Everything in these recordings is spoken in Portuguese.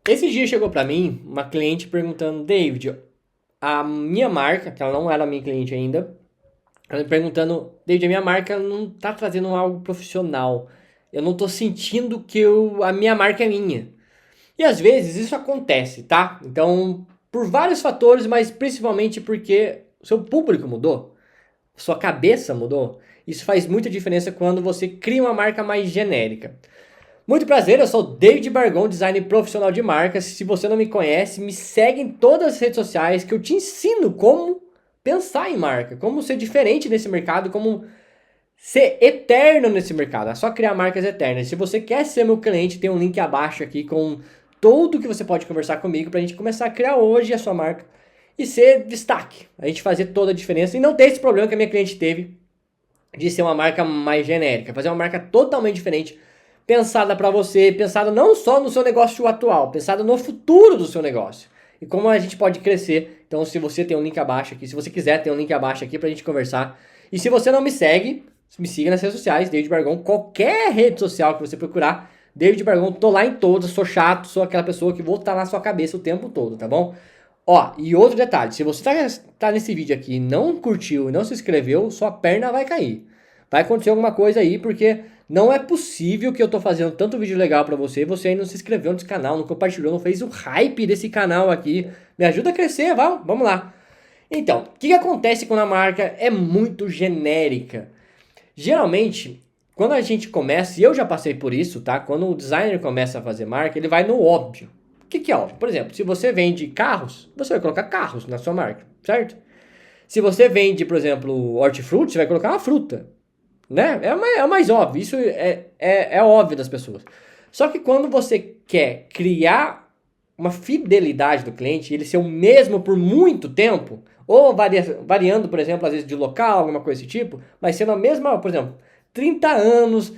Esse dia chegou pra mim uma cliente perguntando, David, a minha marca, que ela não era minha cliente ainda, ela me perguntando, David, a minha marca não tá trazendo algo profissional. Eu não tô sentindo que a minha marca é minha. E às vezes isso acontece, tá? Então, por vários fatores, mas principalmente porque o seu público mudou, sua cabeça mudou. Isso faz muita diferença quando você cria uma marca mais genérica. Muito prazer, eu sou David Bargon, designer profissional de marcas. Se você não me conhece, me segue em todas as redes sociais que eu te ensino como pensar em marca, como ser diferente nesse mercado, como ser eterno nesse mercado. É só criar marcas eternas. Se você quer ser meu cliente, tem um link abaixo aqui com tudo que você pode conversar comigo pra gente começar a criar hoje a sua marca e ser destaque. A gente fazer toda a diferença e não ter esse problema que a minha cliente teve de ser uma marca mais genérica, fazer uma marca totalmente diferente, pensada para você, pensada não só no seu negócio atual, pensada no futuro do seu negócio e como a gente pode crescer. Então, se você tem um link abaixo aqui, se você quiser, tem um link abaixo aqui pra gente conversar. E se você não me segue, me siga nas redes sociais, David Bargon, qualquer rede social que você procurar, David Bargon, tô lá em todas, sou chato, sou aquela pessoa que vou estar na sua cabeça o tempo todo, tá bom? Ó, e outro detalhe, se você tá nesse vídeo aqui e não curtiu e não se inscreveu, sua perna vai cair. Vai acontecer alguma coisa aí, porque não é possível que eu tô fazendo tanto vídeo legal pra você e você ainda não se inscreveu nesse canal, não compartilhou, não fez o hype desse canal aqui. Me ajuda a crescer, vamos lá. Então, o que acontece quando a marca é muito genérica? Geralmente, quando a gente começa, e eu já passei por isso, tá? Quando o designer começa a fazer marca, ele vai no óbvio. O que é óbvio? Por exemplo, se você vende carros, você vai colocar carros na sua marca, certo? Se você vende, por exemplo, hortifruti, você vai colocar uma fruta, né? É o mais óbvio, isso é óbvio das pessoas. Só que quando você quer criar uma fidelidade do cliente, ele ser o mesmo por muito tempo, ou variando, por exemplo, às vezes de local, alguma coisa desse tipo, mas sendo a mesma, por exemplo, 30 anos,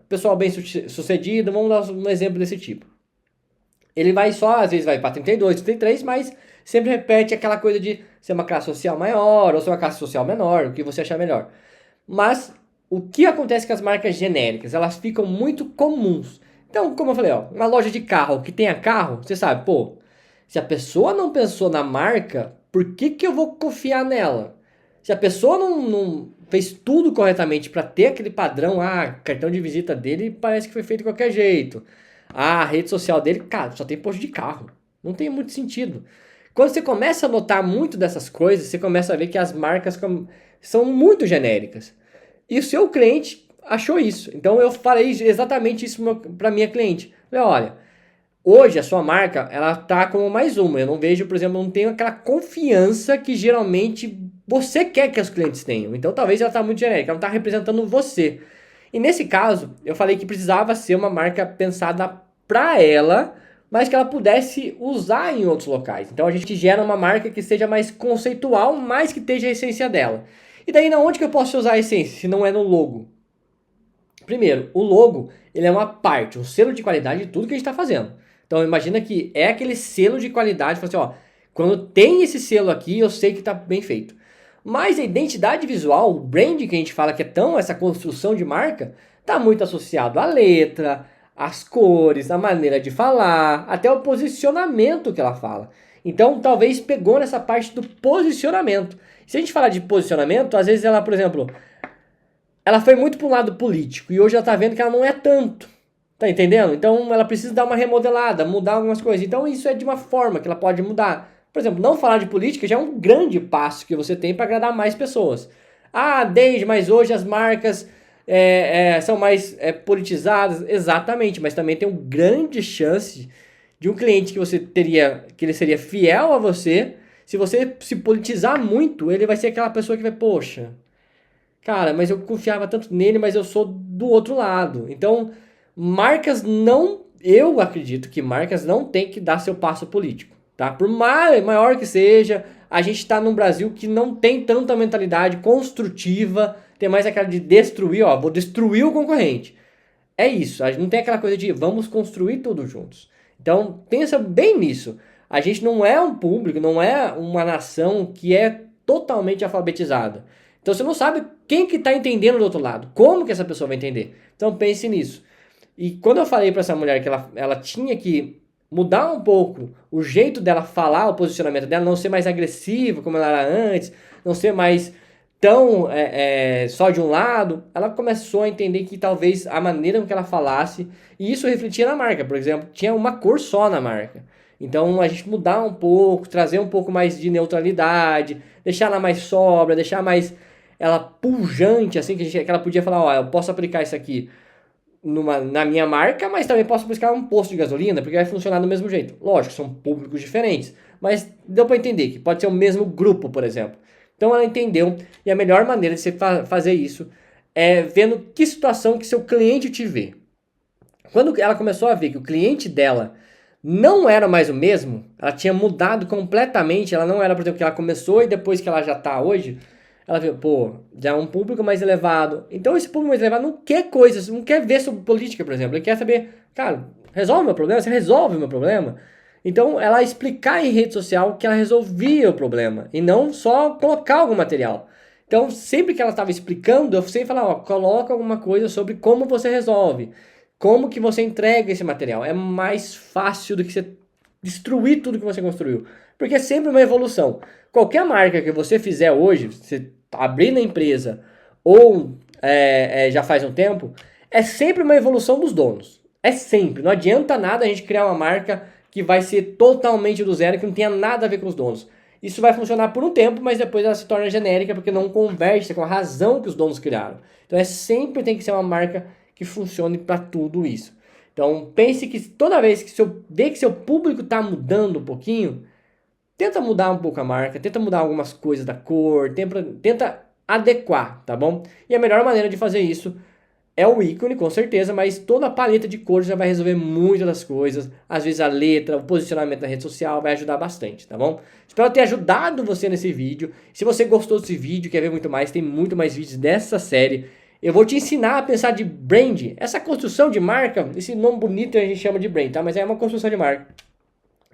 pessoal bem sucedido, vamos dar um exemplo desse tipo. Ele vai só, às vezes vai para 32, 33, mas sempre repete aquela coisa de ser uma classe social maior ou ser uma classe social menor, o que você achar melhor. Mas o que acontece com as marcas genéricas? Elas ficam muito comuns. Então, como eu falei, ó, uma loja de carro que tenha carro, você sabe, pô, se a pessoa não pensou na marca, por que que eu vou confiar nela? Se a pessoa não fez tudo corretamente para ter aquele padrão, cartão de visita dele parece que foi feito de qualquer jeito. A rede social dele, cara, só tem post de carro. Não tem muito sentido. Quando você começa a notar muito dessas coisas, você começa a ver que as marcas são muito genéricas. E o seu cliente achou isso. Então eu falei exatamente isso para minha cliente. Falei, olha, hoje a sua marca, ela tá como mais uma. Eu não vejo, por exemplo, não tenho aquela confiança que geralmente você quer que os clientes tenham. Então talvez ela tá muito genérica, ela não tá representando você. E nesse caso, eu falei que precisava ser uma marca pensada para ela, mas que ela pudesse usar em outros locais. Então a gente gera uma marca que seja mais conceitual, mas que esteja a essência dela. E daí, na onde que eu posso usar a essência, se não é no logo? Primeiro, o logo, ele é uma parte, um selo de qualidade de tudo que a gente está fazendo. Então, imagina que é aquele selo de qualidade, fala assim, ó, quando tem esse selo aqui, eu sei que está bem feito. Mas a identidade visual, o brand que a gente fala que é tão essa construção de marca, está muito associado à letra, às cores, à maneira de falar, até o posicionamento que ela fala. Então, talvez pegou nessa parte do posicionamento. Se a gente falar de posicionamento, às vezes ela, por exemplo, ela foi muito para um lado político e hoje ela tá vendo que ela não é tanto. Tá entendendo? Então ela precisa dar uma remodelada, mudar algumas coisas. Então isso é de uma forma que ela pode mudar. Por exemplo, não falar de política já é um grande passo que você tem para agradar mais pessoas. Desde, mas hoje as marcas são mais politizadas. Exatamente, mas também tem uma grande chance de um cliente que ele seria fiel a você. Se você se politizar muito, ele vai ser aquela pessoa que vai, poxa, cara, mas eu confiava tanto nele, mas eu sou do outro lado. Então, marcas não. Eu acredito que marcas não têm que dar seu passo político, tá? Por maior que seja, a gente está num Brasil que não tem tanta mentalidade construtiva, tem mais aquela de destruir, ó, vou destruir o concorrente. É isso, a gente não tem aquela coisa de vamos construir tudo juntos. Então, pensa bem nisso. A gente não é um público, não é uma nação que é totalmente alfabetizada. Então você não sabe quem que está entendendo do outro lado, como que essa pessoa vai entender. Então pense nisso. E quando eu falei para essa mulher que ela tinha que mudar um pouco o jeito dela falar, o posicionamento dela, não ser mais agressiva como ela era antes, não ser mais tão só de um lado, ela começou a entender que talvez a maneira com que ela falasse, e isso refletia na marca, por exemplo, tinha uma cor só na marca. Então a gente mudar um pouco, trazer um pouco mais de neutralidade, deixar ela mais sóbria, deixar mais ela pujante, assim, que ela podia falar, ó, eu posso aplicar isso aqui na minha marca, mas também posso buscar um posto de gasolina, porque vai funcionar do mesmo jeito. Lógico, são públicos diferentes, mas deu para entender que pode ser o mesmo grupo, por exemplo. Então ela entendeu, e a melhor maneira de você fazer isso é vendo que situação que seu cliente te vê. Quando ela começou a ver que o cliente dela não era mais o mesmo, ela tinha mudado completamente, ela não era, por exemplo, que ela começou e depois que ela já está hoje, ela viu, pô, já é um público mais elevado. Então esse público mais elevado não quer coisas, não quer ver sobre política, por exemplo. Ele quer saber, cara, resolve o meu problema? Você resolve o meu problema? Então ela explicar em rede social que ela resolvia o problema e não só colocar algum material. Então sempre que ela estava explicando, eu sempre falava, ó, coloca alguma coisa sobre como você resolve. Como que você entrega esse material? É mais fácil do que você destruir tudo que você construiu. Porque é sempre uma evolução. Qualquer marca que você fizer hoje, você abrir na empresa ou já faz um tempo, é sempre uma evolução dos donos. É sempre. Não adianta nada a gente criar uma marca que vai ser totalmente do zero, que não tenha nada a ver com os donos. Isso vai funcionar por um tempo, mas depois ela se torna genérica porque não conversa com a razão que os donos criaram. Então sempre tem que ser uma marca que funcione para tudo isso. Então pense que toda vez que vê que seu público está mudando um pouquinho, tenta mudar um pouco a marca, tenta mudar algumas coisas da cor, tenta adequar, tá bom? E a melhor maneira de fazer isso é o ícone, com certeza, mas toda a paleta de cores já vai resolver muitas das coisas. Às vezes a letra, o posicionamento na rede social vai ajudar bastante, tá bom? Espero ter ajudado você nesse vídeo. Se você gostou desse vídeo, quer ver muito mais, tem muito mais vídeos dessa série. Eu vou te ensinar a pensar de brand, essa construção de marca, esse nome bonito a gente chama de brand, tá? Mas é uma construção de marca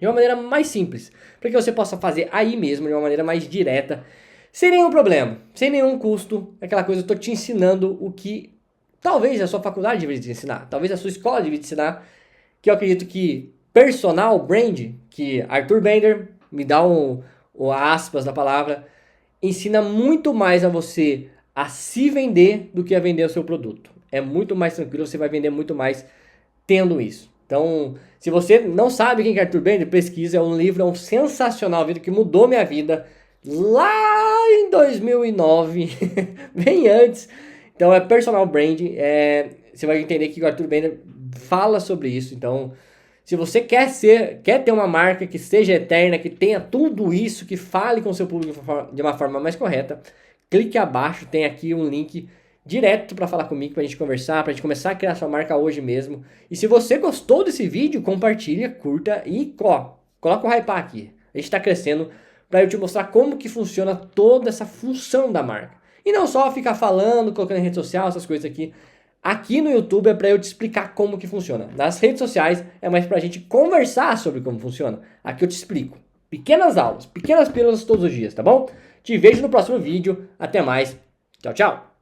de uma maneira mais simples, para que você possa fazer aí mesmo, de uma maneira mais direta, sem nenhum problema, sem nenhum custo. Aquela coisa, eu tô te ensinando o que talvez a sua faculdade deveria te ensinar, talvez a sua escola deveria te ensinar, que eu acredito que personal brand, que Arthur Bender, me dá o aspas da palavra, ensina muito mais a você a se vender do que a vender o seu produto. É muito mais tranquilo, você vai vender muito mais tendo isso. Então, se você não sabe quem é Arthur Bender, pesquisa, é um livro, é um sensacional livro que mudou minha vida lá em 2009, bem antes. Então é personal brand, você vai entender que o Arthur Bender fala sobre isso. Então, se você quer ter uma marca que seja eterna, que tenha tudo isso, que fale com o seu público de uma forma mais correta, clique abaixo, tem aqui um link direto para falar comigo, para a gente conversar, para a gente começar a criar sua marca hoje mesmo. E se você gostou desse vídeo, compartilha, curta e coloca o hypar aqui. A gente está crescendo para eu te mostrar como que funciona toda essa função da marca. E não só ficar falando, colocando em rede social, essas coisas aqui. Aqui no YouTube é para eu te explicar como que funciona. Nas redes sociais é mais para a gente conversar sobre como funciona. Aqui eu te explico. Pequenas aulas, pequenas pílulas todos os dias, tá bom? Te vejo no próximo vídeo. Até mais. Tchau, tchau.